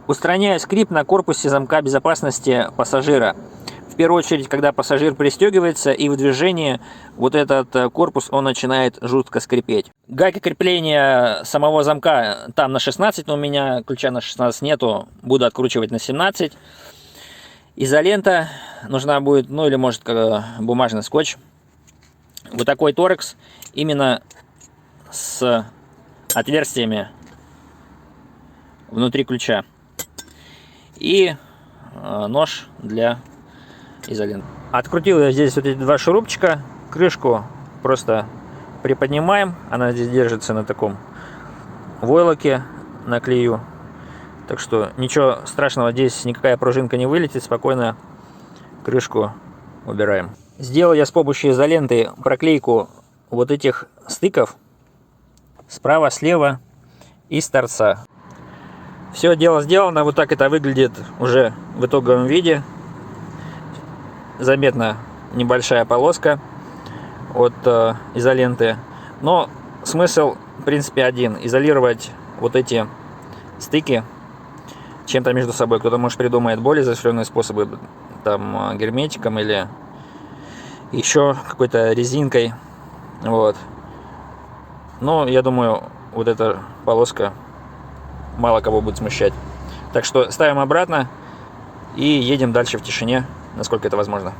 Устраняю скрип на корпусе замка безопасности пассажира. В первую очередь, когда пассажир пристегивается и в движении, вот этот корпус, он начинает жутко скрипеть. Гайка крепления самого замка там на 16, но у меня ключа на 16 нету, буду откручивать на 17. Изолента нужна будет, ну или может бумажный скотч. Вот такой торекс, именно с отверстиями внутри ключа. И нож для изоленты. Открутил я здесь вот эти два шурупчика. Крышку просто приподнимаем. Она здесь держится на таком войлоке, на клею. Так что ничего страшного, здесь никакая пружинка не вылетит. Спокойно крышку убираем. Сделал я с помощью изоленты проклейку вот этих стыков справа, слева и с торца. Все дело сделано, вот так это выглядит уже в итоговом виде. Заметна небольшая полоска от изоленты, но смысл в принципе один: изолировать вот эти стыки чем-то между собой. Кто-то, может, придумает более изощренные способы, там герметиком или еще какой-то резинкой, вот. Но я думаю, вот эта полоска мало кого будет смущать. Так что ставим обратно и едем дальше в тишине, насколько это возможно.